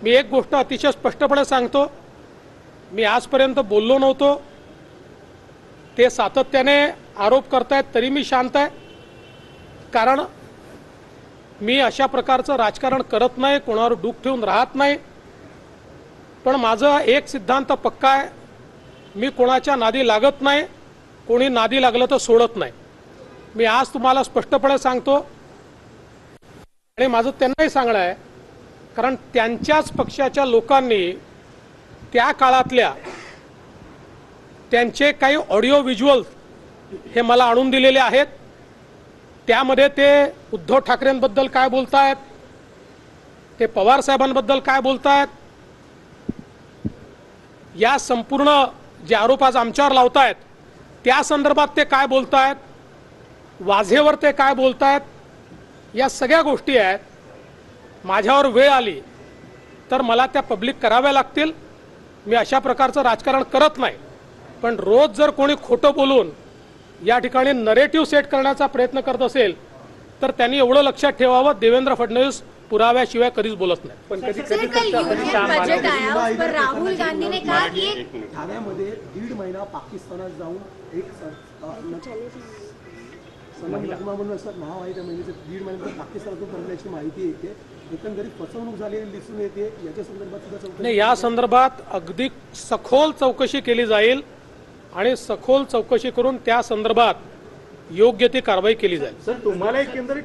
मी एक गोष्ट अतिशय स्पष्टपणे सांगतो, मी आजपर्यंत बोललो नव्हतो। ते सातत्याने आरोप करतायत तरी मी शांत आहे, कारण मी अशा प्रकारचं राजकारण करत नाही, कोणावर डूक ठेवून राहत नाही। पण माझा एक सिद्धांत पक्का आहे, मी कोणाच्या नादी लागत नाही, कोणी नादी लागलं तर सोडत नाही। मी आज तुम्हाला स्पष्टपणे सांगतो आणि माझं त्यांनाही सांगणं आहे, कारण त्यांच्याच पक्षाच्या लोकांनी त्या काळातल्या त्यांचे काही ऑडिओ व्हिज्युअल हे मला आणून दिलेले आहेत। त्यामध्ये ते उद्धव ठाकरेंबद्दल काय बोलतायत, ते पवार साहेबांबद्दल काय बोलतायत, या संपूर्ण जे आरोप आज आमच्यावर लावतायत त्या संदर्भात ते काय बोलतायत, वाझेवर ते काय बोलतायत, या सगळ्या गोष्टी आहेत। माझ्यावर वेळ आली तर मला त्या पब्लिक कराव्या लागतील। मी अशा प्रकारचं राजकारण करत नाही, पण रोज जर कोणी खोटं बोलून या ठिकाणी नरेटिव्ह सेट करण्याचा प्रयत्न करत असेल तर त्यांनी एवढं लक्षात ठेवावं, देवेंद्र फडणवीस पुराव्याशिवाय कधीच बोलत नाही। पण बजट आया उस पर राहुल गांधी ने कहा कि ठाण्यामध्ये 1.5 महिना पाकिस्तानात जाऊन एक म्हणून असं नाव आहे त्या महिन्याचं 1.5 महिन्यात पाकिस्तानातून बनल्याची माहिती येते। एकंदरीत फसवणूक झालेली दिसून येते। याच्या संदर्भात सुद्धा चौकशी नाही, या संदर्भात अगदी सखोल चौकशी केली जाईल आणि सखोल चौकशी करून त्या संदर्भात योग्य ती कारवाई केली जाईल। सर, तुम्हाला एकंदरीत